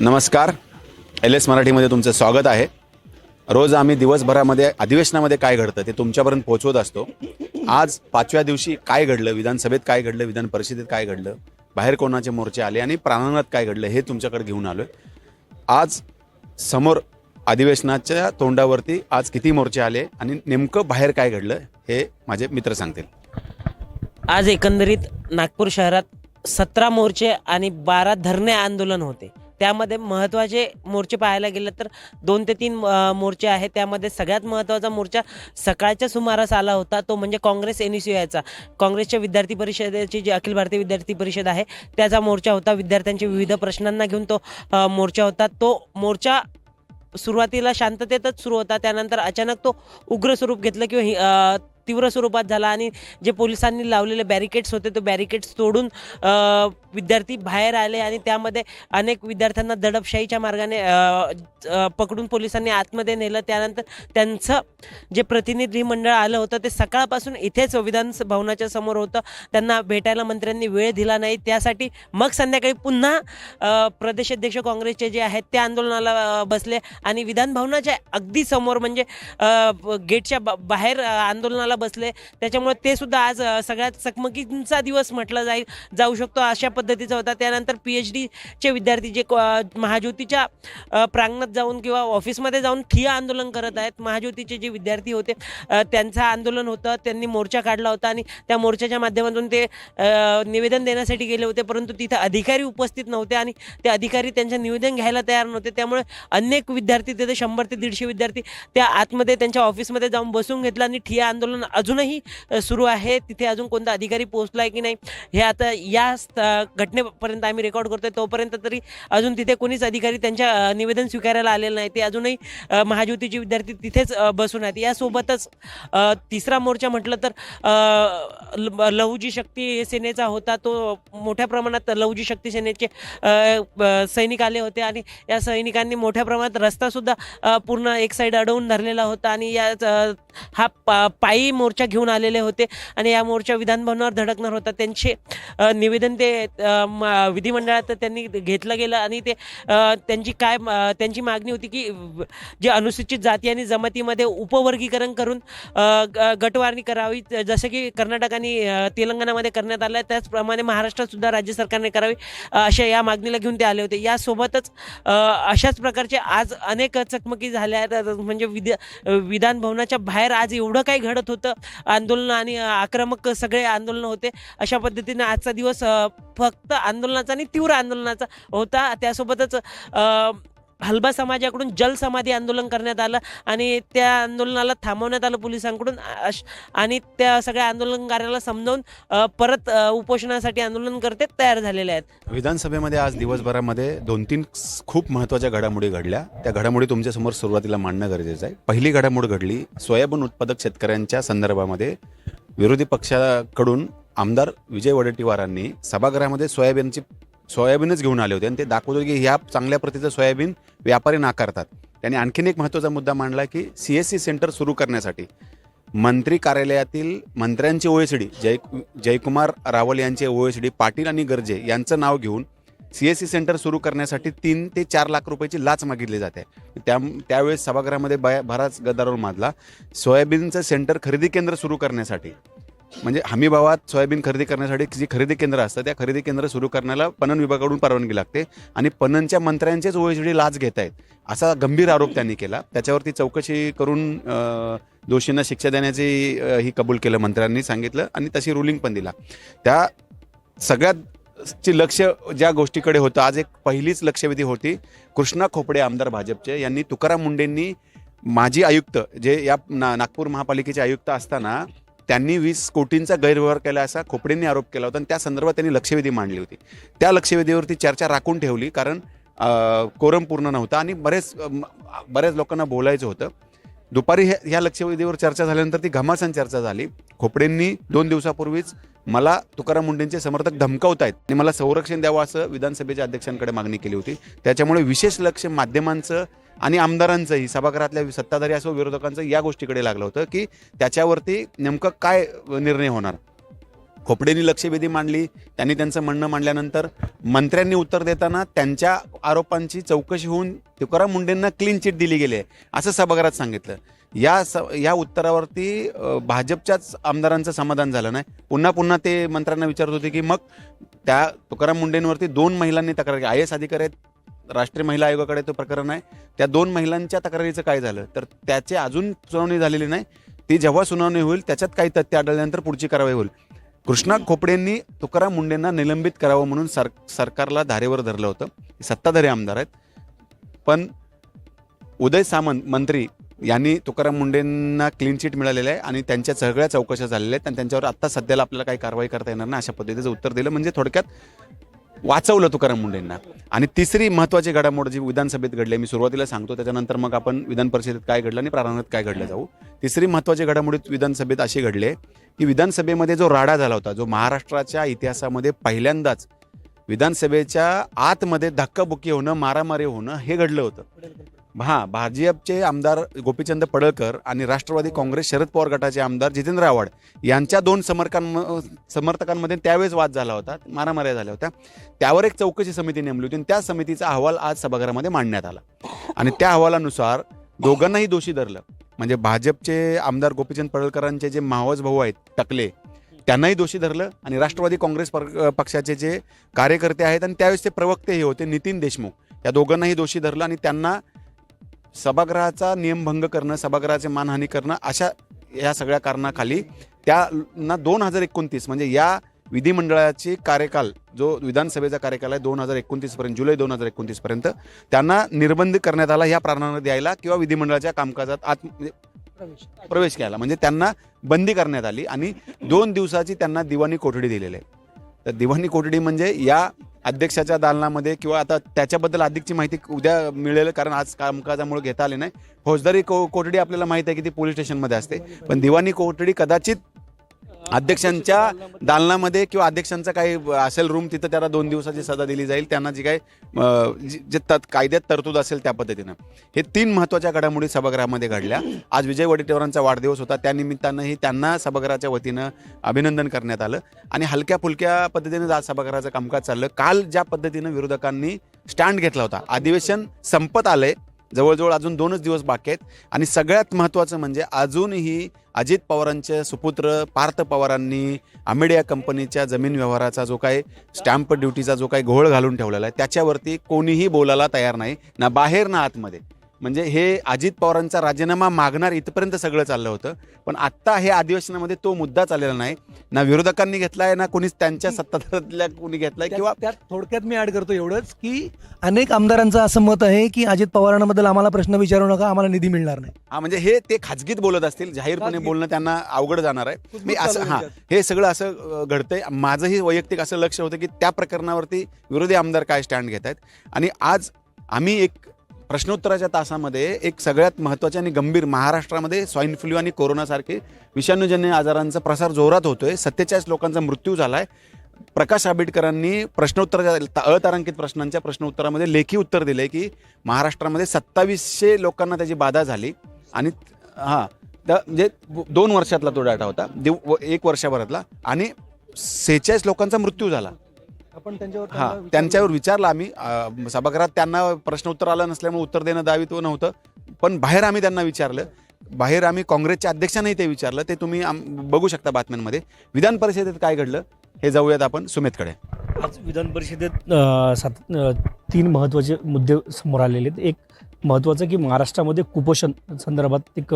नमस्कार. LS मराठीमध्ये तुमचं स्वागत आहे. रोज आम्ही दिवसभरामध्ये अधिवेशनामध्ये काय घडतं ते तुमच्यापर्यंत पोहोचवत असतो. आज 5व्या दिवशी काय घडलं, विधानसभेत काय घडलं, विधान परिषदेत काय घडलं, बाहेर कोणाचे मोर्चे आले आणि प्रांगणात काय घडलं हे तुमच्याकडे घेऊन आलोय. आज समोर अधिवेशनाच्या तोंडावरती आज किती मोर्चे आले आणि नेमकं बाहेर काय घडलं हे माझे मित्र सांगतील. आज एकंदरीत नागपूर शहरात 17 मोर्चे आणि 12 धरणे आंदोलन होते. त्यामध्ये महत्त्वाचे मोर्चे पाहायला गेलं तर 2 ते 3 मोर्चे आहेत. त्यामध्ये सगळ्यात महत्त्वाचा मोर्चा सकाळच्या सुमारास आला होता, तो म्हणजे काँग्रेस NSUIचा, काँग्रेसच्या विद्यार्थी परिषदेची जी अखिल भारतीय विद्यार्थी परिषद आहे त्याचा मोर्चा होता. विद्यार्थ्यांच्या विविध प्रश्नांना घेऊन तो मोर्चा होता. तो मोर्चा सुरुवातीला शांततेतच सुरू होता, त्यानंतर अचानक तो उग्र स्वरूप घेतलं किंवा तीव्र स्वरूपात झाला आणि जे पोलिसांनी लावलेले बॅरिकेड्स होते ते बॅरिकेड्स तोडून विद्यार्थी बाहेर आले आणि त्यामध्ये अनेक विद्यार्थ्यांना दडपशाहीच्या मार्गाने पकडून पोलिसांनी आतमध्ये नेलं. त्यानंतर त्यांचं जे प्रतिनिधी मंडळ आलं होतं ते सकाळपासून इथेच विधान भवनाच्या समोर होतं. त्यांना भेटायला मंत्र्यांनी वेळ दिला नाही. त्यासाठी मग संध्याकाळी पुन्हा प्रदेशाध्यक्ष काँग्रेसचे जे आहेत ते आंदोलनाला बसले आणि विधान भवनाच्या अगदी समोर म्हणजे गेटच्या बाहेर आंदोलनाला बसले. त्याच्यामुळे ते सुद्धा आज सगळ्यात चकमकीचा दिवस म्हटलं जाऊ शकतो अशा पद्धतीचा होता. त्यानंतर PhDचे विद्यार्थी जे महाज्योतीच्या प्रांगणात जाऊन किंवा ऑफिसमध्ये जाऊन ठिय्या आंदोलन करत आहेत, महाज्योतीचे जे विद्यार्थी होते त्यांचं आंदोलन होतं. त्यांनी मोर्चा काढला होता आणि त्या मोर्चाच्या माध्यमातून ते निवेदन देण्यासाठी गेले होते, परंतु तिथं अधिकारी उपस्थित नव्हते आणि ते अधिकारी त्यांचं निवेदन घ्यायला तयार नव्हते. त्यामुळे अनेक विद्यार्थी तिथे 100 ते 150 विद्यार्थी त्या आतमध्ये त्यांच्या ऑफिसमध्ये जाऊन बसून घेतलं आणि ठिय्या आंदोलन अजूनही सुरू आहे. तिथे अजून कोणता अधिकारी पोहोचला आहे की नाही हे आता या घटनेपर्यंत आम्ही रेकॉर्ड करतोय तोपर्यंत तरी अजून तिथे कोणीच अधिकारी त्यांच्या निवेदन स्वीकारायला आलेलं नाही. ते अजूनही महाज्योतीचे विद्यार्थी तिथेच बसून आहेत. यासोबतच तिसरा मोर्चा म्हटलं तर लहुजी शक्ती सेनेचा होता. तो मोठ्या प्रमाणात लहुजी शक्ती सेनेचे सैनिक आले होते आणि या सैनिकांनी मोठ्या प्रमाणात रस्तासुद्धा पूर्ण एक साईड अडवून धरलेला होता आणि हा पायी मोर्चा घेऊन आलेले होते आणि या मोर्चा विधानभवनावर धडकणार होता. त्यांचे निवेदन ते विधिमंडळात त्यांनी घेतलं गेलं आणि ते त्यांची मागणी होती की जे अनुसूचित जाती आणि जमातीमध्ये उपवर्गीकरण करून गटवारणी करावी, जसं की कर्नाटक आणि तेलंगणामध्ये करण्यात आलं त्याचप्रमाणे महाराष्ट्रात सुद्धा राज्य सरकारने करावी अशा या मागणीला घेऊन ते आले होते. यासोबतच अशाच प्रकारचे आज अनेक चकमकी झाल्या म्हणजे विधान भवनाच्या बाहेर आज एवढं काही घडत होतं आंदोलन आणि आक्रमक सगळे आंदोलन होते. अशा पद्धतीने आजचा दिवस फक्त आंदोलनाचा आणि तीव्र आंदोलनाचा होता. त्यासोबतच हलबा समाजाकडून जलसमाधी आंदोलन करण्यात आलं आणि त्या आंदोलनाला थांबवण्यात आलं पोलिसांकडून आणि त्या सगळ्या आंदोलनकार्याला समजावून परत उपोषणासाठी आंदोलनकर्ते तयार झालेले आहेत. विधानसभेमध्ये आज दिवसभरामध्ये 2-3 खूप महत्त्वाच्या घडामोडी घडल्या. त्या घडामोडी तुमच्यासमोर सुरुवातीला मांडणं गरजेचं आहे. पहिली घडामोड घडली सोयाबीन उत्पादक शेतकऱ्यांच्या संदर्भामध्ये. विरोधी पक्षाकडून आमदार विजय वडेट्टीवारांनी सभागृहामध्ये सोयाबीनच घेऊन आले होते आणि ते दाखवत होते की ह्या चांगल्या प्रतीचं सोयाबीन व्यापारी नाकारतात. त्यांनी आणखीन एक महत्त्वाचा मुद्दा मांडला की CSC सेंटर सुरू करण्यासाठी मंत्री कार्यालयातील मंत्र्यांचे OSD जयकुमार रावल यांचे OSD पाटील आणि गर्जे यांचं नाव घेऊन CSC सेंटर सुरू करण्यासाठी 3 ते 4 लाख रुपयाची लाच मागितली जाते. त्यावेळेस सभागृहामध्ये बराच गदारोळ माजला. सोयाबीनचं सेंटर खरेदी केंद्र सुरू करण्यासाठी म्हणजे हमीभावात सोयाबीन खरेदी करण्यासाठी जी खरेदी केंद्र असतं त्या खरेदी केंद्र सुरू करण्याला पणन विभागाकडून परवानगी लागते आणि पणनच्या मंत्र्यांचेच OSD लाच घेत आहेत असा गंभीर आरोप त्यांनी केला. त्याच्यावरती चौकशी करून दोषींना शिक्षा देण्याची ही कबूल केलं मंत्र्यांनी सांगितलं आणि तशी रुलिंग पण दिला. त्या सगळ्याची लक्ष ज्या गोष्टीकडे होतं आज एक पहिलीच लक्षवेधी होती. कृष्णा खोपडे आमदार भाजपचे यांनी तुकाराम मुंडेंनी माजी आयुक्त जे या नागपूर महापालिकेचे आयुक्त असताना त्यांनी 20 कोटींचा गैरव्यवहार केला असा खोपडेंनी आरोप केला होता आणि त्या संदर्भात त्यांनी लक्षवेधी मांडली होती. त्या लक्षवेधीवरती चर्चा राखून ठेवली कारण कोरम पूर्ण नव्हता आणि बऱ्याच लोकांना बोलायचं होतं. दुपारी ह्या लक्षवेधीवर चर्चा झाल्यानंतर ती घमासान चर्चा झाली. खोपडेंनी 2 दिवसापूर्वीच मला तुकाराम मुंडेंचे समर्थक धमकावत आहेत आणि मला संरक्षण द्यावं असं विधानसभेच्या अध्यक्षांकडे मागणी केली होती. त्याच्यामुळे विशेष लक्ष माध्यमांचं आणि आमदारांचंही सभागृहातल्या सत्ताधारी असो विरोधकांचं या गोष्टीकडे लागलं होतं की त्याच्यावरती नेमकं काय निर्णय होणार. खोपडेंनी लक्षवेधी मांडली, त्यांनी त्यांचं म्हणणं मांडल्यानंतर मंत्र्यांनी उत्तर देताना त्यांच्या आरोपांची चौकशी होऊन तुकाराम मुंडेंना क्लीन चिट दिली गेली आहे असं सभागृहात सांगितलं. या उत्तरावरती भाजपच्याच आमदारांचं समाधान झालं नाही. पुन्हा पुन्हा ते मंत्र्यांना विचारत होते की मग त्या तुकाराम मुंडेंवरती 2 महिलांनी तक्रार केली, IAS अधिकारी आहेत, राष्ट्रीय महिला आयोगाकडे तो प्रकरण आहे, त्या 2 महिलांच्या तक्रारीचं काय झालं, तर त्याचे अजून सुनावणी झालेली नाही. ती जेव्हा सुनावणी होईल त्याच्यात काही तथ्य आढळल्यानंतर पुढची कारवाई होईल. कृष्णा खोपडेंनी तुकाराम मुंडेंना निलंबित करावं म्हणून सरकारला धारेवर धरलं होतं. सत्ताधारी आमदार आहेत, पण उदय सामंत मंत्री यांनी तुकाराम मुंडेंना क्लीन चिट मिळालेलं आहे आणि त्यांच्या सगळ्या चौकशा झालेल्या आहेत आणि त्यांच्यावर आत्ता सध्याला आपल्याला काही कारवाई करता येणार नाही अशा पद्धतीचं उत्तर दिलं. म्हणजे थोडक्यात वाचवलं तुकाराम मुंडेंना. आणि तिसरी महत्त्वाची घडामोड जी विधानसभेत घडली, मी सुरुवातीला सांगतो, त्याच्यानंतर मग आपण विधान परिषदेत काय घडलं आणि प्रारंभात काय घडलं जाऊ. तिसरी महत्त्वाची घडामोडी विधानसभेत अशी घडली की विधानसभेमध्ये जो राडा झाला होता, जो महाराष्ट्राच्या इतिहासामध्ये पहिल्यांदाच विधानसभेच्या आतमध्ये धक्काबुक्की होणं, मारामारी होणं हे घडलं होतं. भाजपचे आमदार गोपीचंद पडळकर आणि राष्ट्रवादी काँग्रेस शरद पवार गटाचे आमदार जितेंद्र आव्हाड यांच्या 2 समर्थकांमध्ये त्यावेळेस वाद झाला होता, मारामाऱ्या झाल्या होत्या. त्यावर एक चौकशी समिती नेमली होती आणि त्या समितीचा अहवाल आज सभागृहामध्ये मांडण्यात आला आणि त्या अहवालानुसार दोघांनाही दोषी धरलं. म्हणजे भाजपचे आमदार गोपीचंद पडळकरांचे जे मावस भाऊ आहेत टकले, त्यांनाही दोषी धरलं आणि राष्ट्रवादी काँग्रेस पक्षाचे जे कार्यकर्ते आहेत आणि त्यावेळेस ते प्रवक्ते हे होते नितीन देशमुख, या दोघांनाही दोषी धरलं आणि त्यांना सभागृहाचा नियमभंग करणं, सभागृहाचे मानहानी करणं अशा या सगळ्या कारणाखाली त्यांना 2029 म्हणजे या विधिमंडळाची कार्यकाल, जो विधानसभेचा कार्यकाल आहे 2029 पर्यंत, जुलै 2029 पर्यंत त्यांना निर्बंध करण्यात आला ह्या प्राणानं द्यायला किंवा विधिमंडळाच्या कामकाजात प्रवेश केला. म्हणजे त्यांना बंदी करण्यात आली आणि 2 दिवसाची त्यांना दिवाणी कोठडी दिलेली आहे. तर दिवाणी कोठडी म्हणजे या अध्यक्षाच्या दालनामध्ये किंवा आता त्याच्याबद्दल अधिकची माहिती उद्या मिळेल, कारण आज कामकाजामुळे घेता आले नाही. फौजदारी कोठडी आपल्याला माहिती आहे की ती पोलीस स्टेशनमध्ये असते, पण दिवाणी कोठडी कदाचित अध्यक्षांच्या दालनामध्ये किंवा अध्यक्षांचा काही असेल रूम, तिथं त्याला 2 दिवसाची सजा दिली जाईल, त्यांना जी काही जे कायद्यात तरतूद असेल त्या पद्धतीनं. हे 3 महत्त्वाच्या घडामोडी सभागृहामध्ये घडल्या. आज विजय वडेट्टीवारांचा वाढदिवस होता, त्यानिमित्तानंही त्यांना सभागृहाच्या वतीनं अभिनंदन करण्यात आलं आणि हलक्या फुलक्या पद्धतीनं आज सभागृहाचं कामकाज चाललं. काल ज्या पद्धतीनं विरोधकांनी स्टँड घेतला होता, अधिवेशन संपत आलंय, जवळजवळ अजून 2च दिवस बाकी आहेत आणि सगळ्यात महत्त्वाचं म्हणजे अजूनही अजित पवारांचे सुपुत्र पार्थ पवारांनी अमेडिया कंपनीच्या जमीन व्यवहाराचा जो काही स्टॅम्प ड्युटीचा जो काही घोळ घालून ठेवलेला आहे त्याच्यावरती कोणीही बोलायला तयार नाही, ना बाहेर ना आतमध्ये. म्हणजे हे अजित पवारांचा राजीनामा मागणार इथपर्यंत सगळं चाललं होतं, पण आत्ता हे अधिवेशनामध्ये तो मुद्दा चाललेला नाही, ना विरोधकांनी घेतलाय ना कोणीच त्यांच्या सत्ताधाऱ्यातल्या कोणी घेतलाय. किंवा त्यात थोडक्यात मी ऍड करतो एवढंच की अनेक आमदारांचं असं मत आहे की अजित पवारांबद्दल आम्हाला प्रश्न विचारू नका, आम्हाला निधी मिळणार नाही. म्हणजे हे ते खाजगीत बोलत असतील, जाहीरपणे बोलणं त्यांना अवघड जाणार आहे. मी असं हे सगळं असं घडतंय. माझंही वैयक्तिक असं लक्ष होतं की त्या प्रकरणावरती विरोधी आमदार काय स्टँड घेत आहेत. आणि आज आम्ही एक प्रश्नोत्तराच्या तासामध्ये एक सगळ्यात महत्त्वाचे आणि गंभीर, महाराष्ट्रामध्ये स्वाईन फ्लू आणि कोरोनासारखे विषाणूजन्य आजारांचा प्रसार जोरात होतोय. 47 लोकांचा मृत्यू झालाय. प्रकाश आंबेडकरांनी प्रश्नोत्तराच्या अतारांकित प्रश्नांच्या प्रश्नोत्तरामध्ये लेखी उत्तर दिले की महाराष्ट्रामध्ये 2700 लोकांना त्याची बाधा झाली आणि म्हणजे 2 वर्षातला तो डाटा होता, 1 वर्षभरातला, आणि 46 लोकांचा मृत्यू झाला. आपण त्यांच्यावर विचारलं आम्ही सभागृहात, त्यांना प्रश्न उत्तर आलं नसल्यामुळे उत्तर देणं दायित्व नव्हतं, पण बाहेर आम्ही त्यांना विचारलं, बाहेर आम्ही काँग्रेसच्या अध्यक्षांनाही ते विचारलं, ते तुम्ही बघू शकता बातम्यांमध्ये. विधान परिषदेत काय घडलं हे जाऊयात आपण सुमितकडे. आज विधान परिषदेत 3 महत्त्वाचे मुद्दे समोर आलेले आहेत. एक महत्त्वाचं की महाराष्ट्रामध्ये कुपोषण संदर्भात एक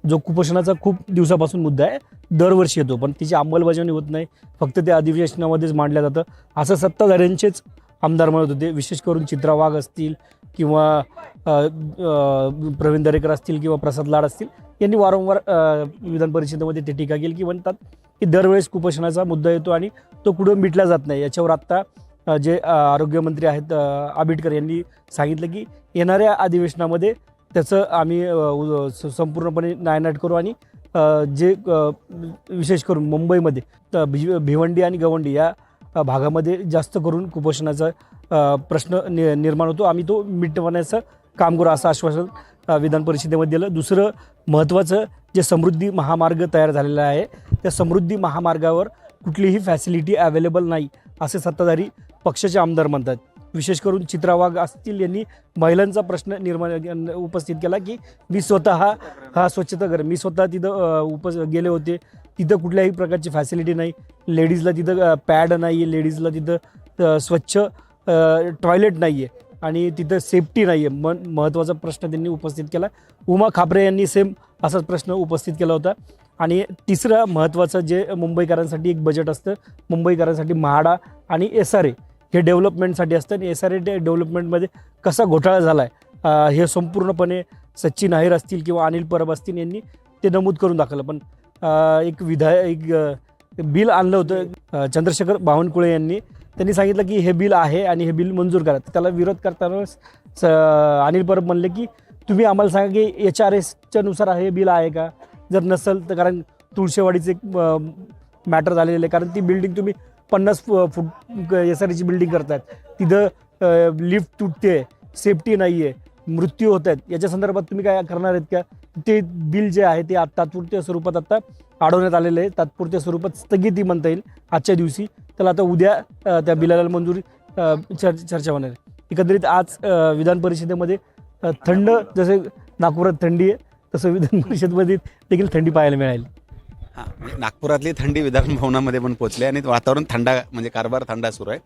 जो कुपोषणाचा खूप दिवसापासून मुद्दा आहे, दरवर्षी येतो, पण तिची अंमलबजावणी होत नाही, फक्त ते अधिवेशनामध्येच मांडलं जातं असं सत्ताधाऱ्यांचेच आमदार म्हणत होते. विशेष करून चित्रा वाघ असतील किंवा प्रवीण दरेकर असतील किंवा प्रसाद लाड असतील, यांनी वारंवार विधान परिषदेमध्ये ते टीका केली की म्हणतात की दरवेळेस कुपोषणाचा मुद्दा येतो आणि तो पुढे मिटला जात नाही. याच्यावर आत्ता जे आरोग्यमंत्री आहेत आंबेडकर यांनी सांगितलं की येणाऱ्या अधिवेशनामध्ये त्याचं आम्ही संपूर्णपणे नायनाट करू आणि जे विशेष करून मुंबईमध्ये भिवंडी आणि गवंडी या भागामध्ये जास्त करून कुपोषणाचा प्रश्न निर्माण होतो, आम्ही तो मिटवण्याचं काम करू असं आश्वासन विधान परिषदेमध्ये दिलं. दुसरं महत्त्वाचं, जे समृद्धी महामार्ग तयार झालेला आहे त्या समृद्धी महामार्गावर कुठलीही फॅसिलिटी अवेलेबल नाही असे सत्ताधारी पक्षाचे आमदार म्हणतात. विशेष करून चित्रा वाघ असतील यांनी महिलांचा प्रश्न उपस्थित केला की मी स्वतः हा स्वच्छतागृह मी स्वतः तिथं गेले होते, तिथं कुठल्याही प्रकारची फॅसिलिटी नाही, लेडीजला तिथं पॅड नाही आहे, लेडीजला तिथं स्वच्छ टॉयलेट नाही आहे आणि तिथं सेफ्टी नाही आहे. महत्त्वाचा प्रश्न त्यांनी उपस्थित केला. उमा खापरे यांनी सेम असाच प्रश्न उपस्थित केला होता. आणि तिसरं महत्त्वाचं जे मुंबईकरांसाठी एक बजेट असतं, मुंबईकरांसाठी म्हाडा आणि SRA हे डेव्हलपमेंटसाठी असतं आणि SRA डेव्हलपमेंटमध्ये कसा घोटाळा झाला आहे हे संपूर्णपणे सचिन अहिर असतील किंवा अनिल परब असतील यांनी ते नमूद करून दाखवलं. पण एक बिल आणलं होतं चंद्रशेखर बावनकुळे यांनी, त्यांनी सांगितलं की हे बिल आहे आणि हे बिल मंजूर करा. त्याला विरोध करताना अनिल परब म्हणले की तुम्ही आम्हाला सांगा की HRSच्या नुसार हे बिल आहे का, जर नसेल तर कारण तुळशेवाडीचं एक मॅटर झालेलं आहे, कारण ती बिल्डिंग तुम्ही 50 फूट SRAची बिल्डिंग करतायत, तिथं लिफ्ट तुटते, सेफ्टी नाही आहे, मृत्यू होत आहेत, याच्या संदर्भात तुम्ही काय करणार आहेत का. ते बिल जे आहे ते तात्पुरत्या स्वरूपात आता अडवण्यात आलेलं आहे, तात्पुरत्या स्वरूपात स्थगिती म्हणता येईल आजच्या दिवशी. त्याला आता उद्या त्या बिलाला मंजुरी चर्चा होणार आहे. एकंदरीत आज विधान परिषदेमध्ये थंड, जसे नागपुरात थंडी आहे तसं विधान परिषदेमध्ये देखील थंडी पाहायला मिळाली. हां, म्हणजे नागपुरातली थंडी विधान भवनामध्ये पण पोहोचली आणि वातावरण थंडा, म्हणजे कारभार थंडा सुरू आहे.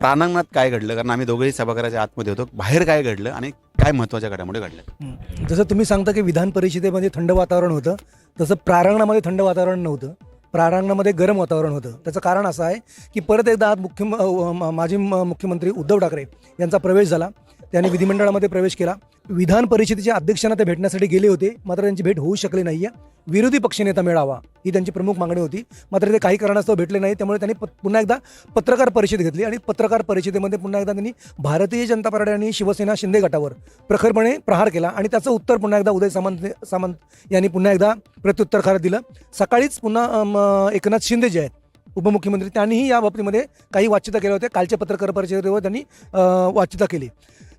प्रांगणात काय घडलं, कारण आम्ही दोघंही सभागृहाच्या आतमध्ये होतो, बाहेर काय घडलं आणि काय महत्त्वाच्या घडामोडी घडल्या? जसं तुम्ही सांगता की विधान परिषदेमध्ये थंड वातावरण होतं, तसं प्रांगणामध्ये थंड वातावरण नव्हतं. प्रांगणामध्ये गरम वातावरण होतं. त्याचं कारण असं आहे की परत एकदा आज माजी मुख्यमंत्री उद्धव ठाकरे यांचा प्रवेश झाला. त्यांनी विधिमंडळामध्ये प्रवेश केला. विधान परिषदेच्या अध्यक्षांना ते भेटण्यासाठी गेले होते, मात्र त्यांची भेट होऊ शकली नाही आहे. विरोधी पक्षनेता मेळावा ही त्यांची प्रमुख मागणी होती, मात्र ते काही कारणास्तव भेटले नाही. त्यामुळे त्यांनी पुन्हा एकदा पत्रकार परिषद घेतली आणि पत्रकार परिषदेमध्ये पुन्हा एकदा त्यांनी भारतीय जनता पार्टी आणि शिवसेना शिंदे गटावर प्रखरपणे प्रहार केला आणि त्याचं उत्तर पुन्हा एकदा उदय सामंत यांनी पुन्हा एकदा प्रत्युत्तर दिलं. सकाळीच पुन्हा एकनाथ शिंदे जे आहेत उपमुख्यमंत्री, त्यांनीही या बाबतीमध्ये काही वाच्यता केल्या होत्या. कालच्या पत्रकार परिषदेवर त्यांनी वाच्यता केली.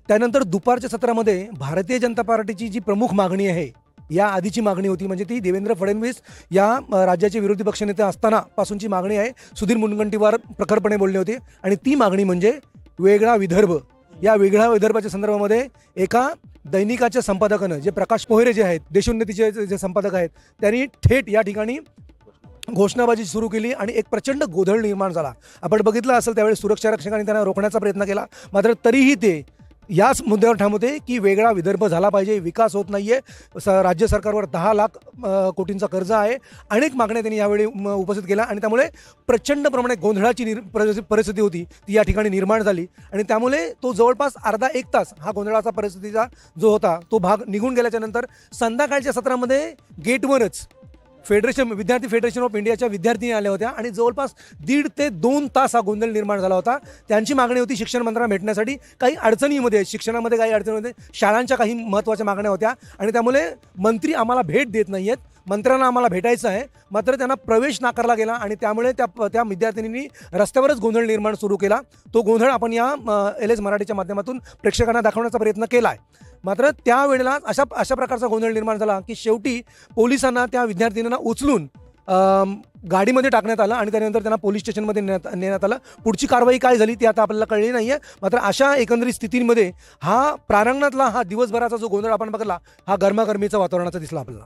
त्यानंतर दुपारच्या सत्रामध्ये भारतीय जनता पार्टीची जी प्रमुख मागणी आहे, या आधीची मागणी होती, म्हणजे ती देवेंद्र फडणवीस या राज्याचे विरोधी पक्षनेते असताना पासूनची मागणी आहे. सुधीर मुनगंटीवार प्रखरपणे बोलले होते आणि ती मागणी म्हणजे वेगळा विदर्भ. या वेगळ्या विदर्भाच्या संदर्भामध्ये एका दैनिकाच्या संपादकानं, जे प्रकाश पोहेरे जे आहेत, देशोन्नतीचे जे संपादक आहेत, त्यांनी थेट या ठिकाणी घोषणाबाजी सुरू केली आणि एक प्रचंड गोंधळ निर्माण झाला. आपण बघितलं असेल त्यावेळी सुरक्षा रक्षकांनी त्यांना रोखण्याचा प्रयत्न केला, मात्र तरीही ते याच मुद्द्यावर ठाम होते की वेगळा विदर्भ झाला पाहिजे, विकास होत नाहीये, राज्य सरकारवर 10 लाख कोटींचा कर्ज आहे, अनेक मागण्या त्यांनी यावेळी उपस्थित केल्या आणि त्यामुळे प्रचंड प्रमाणे गोंधळाची परिस्थिती होती ती या ठिकाणी निर्माण झाली. आणि त्यामुळे तो जवळपास अर्धा एक तास हा गोंधळाचा परिस्थितीचा जो होता तो भाग निघून गेल्याच्या नंतर संध्याकाळच्या सत्रामध्ये गेटवरच विद्यार्थी फेडरेशन ऑफ इंडियाच्या विद्यार्थिनी आल्या होत्या आणि जवळपास 1.5 ते 2 तास हा गोंधळ निर्माण झाला होता. त्यांची मागणी होती शिक्षण मंत्र्यांना भेटण्यासाठी. काही अडचणीमध्ये, शिक्षणामध्ये काही अडचणीमध्ये, शाळांच्या काही महत्त्वाच्या मागण्या होत्या आणि त्यामुळे मंत्री आम्हाला भेट देत नाही आहेत, मंत्र्यांना आम्हाला भेटायचं आहे, मात्र त्यांना प्रवेश नाकारला गेला आणि त्यामुळे त्या विद्यार्थिनींनी रस्त्यावरच गोंधळ निर्माण सुरू केला. तो गोंधळ आपण या LS मराठीच्या माध्यमातून प्रेक्षकांना दाखवण्याचा प्रयत्न केला आहे. मात्र त्यावेळेला अशा प्रकारचा गोंधळ निर्माण झाला की शेवटी पोलिसांना त्या विद्यार्थिनींना उचलून गाडीमध्ये टाकण्यात आलं आणि त्यानंतर त्यांना पोलीस स्टेशनमध्ये नेण्यात आलं. पुढची कारवाई काय झाली ती आता आपल्याला कळली नाही आहे. मात्र अशा एकंदरीत स्थितींमध्ये हा प्रांगणातला हा दिवसभराचा जो गोंधळ आपण बघला, हा गरमागरमीचा वातावरणाचा दिसला आपल्याला.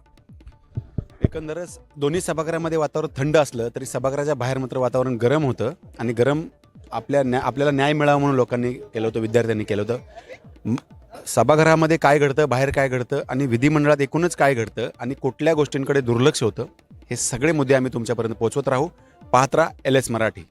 एकंदरच दोन्ही सभागृहामध्ये वातावरण थंड असलं तरी सभागृहाच्या बाहेर मात्र वातावरण गरम होतं आणि गरम आपल्याला न्याय मिळावा म्हणून लोकांनी केलं होतं, विद्यार्थ्यांनी केलं होतं. सभागृहामध्ये काय घडतं, बाहेर काय घडतं आणि विधिमंडळात एकूणच काय घडतं आणि कुठल्या गोष्टींकडे दुर्लक्ष होतं, हे सगळे मुद्दे आम्ही तुमच्यापर्यंत पोहोचवत राहू. पाहत राहा LS मराठी.